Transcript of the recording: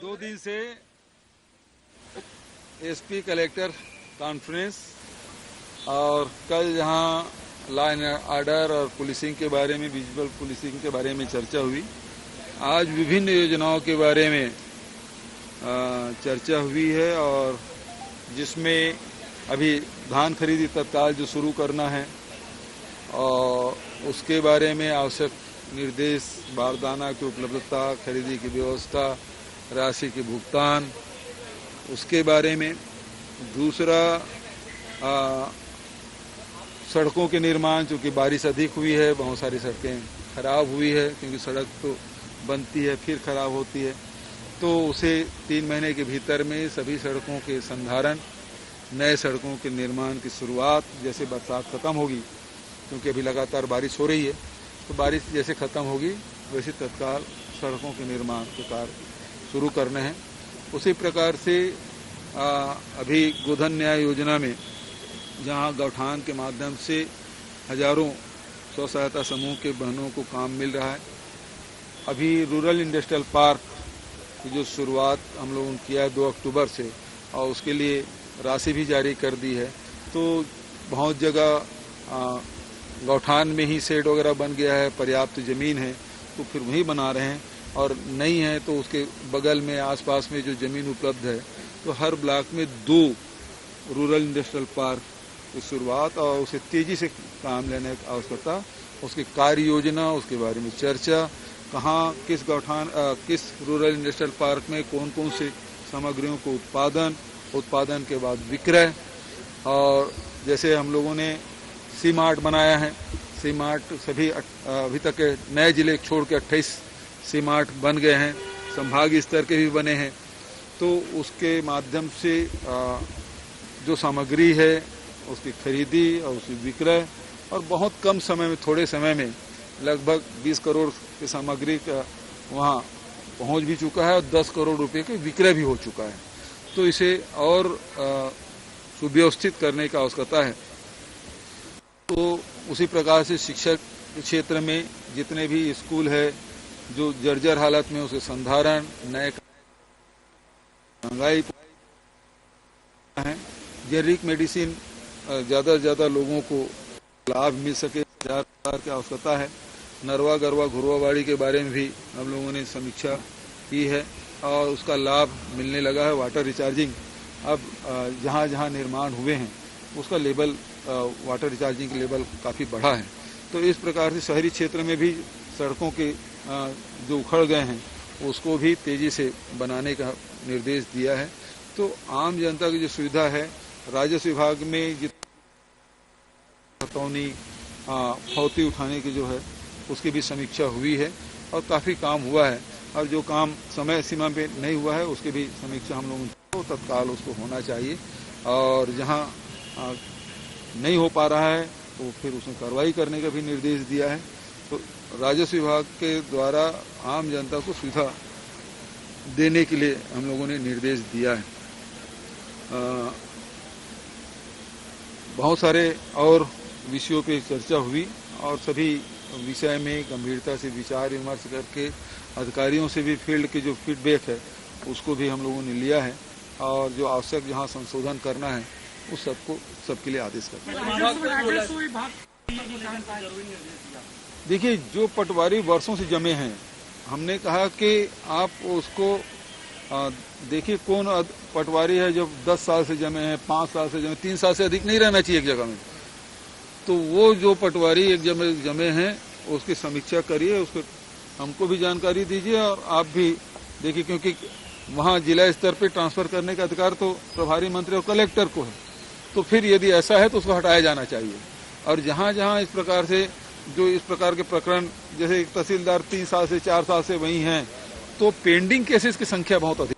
2 दिन से SP collector conference और कल जहां लॉ एंड ऑर्डर और पुलिसिंग के बारे में, विजुअल पुलिसिंग के बारे में चर्चा हुई। आज विभिन्न योजनाओं के बारे में चर्चा हुई है और जिसमें अभी धान खरीदी तत्काल जो शुरू करना है और उसके बारे में आवश्यक निर्देश, बारदाना की उपलब्धता, खरीदी की व्यवस्था, राशि के भुगतान, उसके बारे में। दूसरा सड़कों के निर्माण, चूँकि बारिश अधिक हुई है, बहुत सारी सड़कें खराब हुई है, क्योंकि सड़क तो बनती है फिर खराब होती है, तो उसे 3 महीने के भीतर में सभी सड़कों के संधारण, नए सड़कों के निर्माण की शुरुआत, जैसे बरसात खत्म होगी, क्योंकि अभी लगातार बारिश हो रही है, तो बारिश जैसे खत्म होगी वैसे तत्काल सड़कों के निर्माण के कार्य शुरू करने हैं। उसी प्रकार से अभी गोधन न्याय योजना में जहां गौठान के माध्यम से हजारों स्व सहायता समूह के बहनों को काम मिल रहा है, अभी रूरल इंडस्ट्रियल पार्क की जो शुरुआत हम लोगों ने किया है 2 अक्टूबर से, और उसके लिए राशि भी जारी कर दी है। तो बहुत जगह गौठान में ही शेड वगैरह बन गया है, पर्याप्त जमीन है तो फिर वहीं बना रहे हैं, और नहीं है तो उसके बगल में आसपास में जो जमीन उपलब्ध है, तो हर ब्लॉक में 2 रूरल इंडस्ट्रियल पार्क की शुरुआत और उसे तेजी से काम लेने की आवश्यकता, उसकी कार्य योजना, उसके बारे में चर्चा, कहाँ किस गौठान किस रूरल इंडस्ट्रियल पार्क में कौन कौन से सामग्रियों को उत्पादन के बाद विक्रय, और जैसे हम लोगों ने सी मार्ट बनाया है, सी मार्ट सभी अभी तक के नए जिले छोड़ के 28 सी मार्ट बन गए हैं, संभागीय स्तर के भी बने हैं। तो उसके माध्यम से जो सामग्री है उसकी खरीदी और उसकी विक्रय, और बहुत कम समय में, थोड़े समय में लगभग 20 करोड़ की सामग्री का वहाँ पहुँच भी चुका है और 10 करोड़ रुपए के विक्रय भी हो चुका है। तो इसे और सुव्यवस्थित करने की आवश्यकता है। तो उसी प्रकार से शिक्षा के क्षेत्र में जितने भी स्कूल है जो जर्जर हालत में, उसे संधारण, नए महंगाई है, जेनरिक मेडिसिन ज़्यादा से ज़्यादा लोगों को लाभ मिल सके, की आवश्यकता है। नरवा गरवा घुरवाबाड़ी के बारे में भी हम लोगों ने समीक्षा की है और उसका लाभ मिलने लगा है। वाटर रिचार्जिंग अब जहाँ जहाँ निर्माण हुए हैं उसका लेवल, वाटर रिचार्जिंग का लेवल काफ़ी बढ़ा है। तो इस प्रकार से शहरी क्षेत्र में भी सड़कों के जो उखड़ गए हैं उसको भी तेज़ी से बनाने का निर्देश दिया है। तो आम जनता की जो सुविधा है, राजस्व विभाग में खतौनी फौती उठाने की जो है उसकी भी समीक्षा हुई है और काफ़ी काम हुआ है, और जो काम समय सीमा पे नहीं हुआ है उसकी भी समीक्षा हम लोगों को तत्काल उसको होना चाहिए, और जहां नहीं हो पा रहा है तो फिर उसमें कार्रवाई करने का भी निर्देश दिया है। तो राजस्व विभाग के द्वारा आम जनता को सुविधा देने के लिए हम लोगों ने निर्देश दिया है। बहुत सारे और विषयों पे चर्चा हुई और सभी विषय में गंभीरता से विचार विमर्श करके अधिकारियों से भी फील्ड के जो फीडबैक है उसको भी हम लोगों ने लिया है, और जो आवश्यक जहां संशोधन करना है उस सबके लिए आदेश करते हैं। देखिए, जो पटवारी वर्षों से जमे हैं, हमने कहा कि आप उसको देखिए कौन पटवारी है जो 10 साल से जमे हैं, 5 साल से जमे, 3 साल से अधिक नहीं रहना चाहिए एक जगह में। तो वो जो पटवारी एक जमे हैं उसकी समीक्षा करिए, उसको हमको भी जानकारी दीजिए और आप भी देखिए, क्योंकि वहाँ जिला स्तर पे ट्रांसफर करने का अधिकार तो प्रभारी मंत्री और कलेक्टर को है। तो फिर यदि ऐसा है तो उसको हटाया जाना चाहिए। और जहाँ जहाँ इस प्रकार से जो इस प्रकार के प्रकरण, जैसे एक तहसीलदार 3 साल से 4 साल से वहीं हैं, तो पेंडिंग केसेस की संख्या बहुत अधिक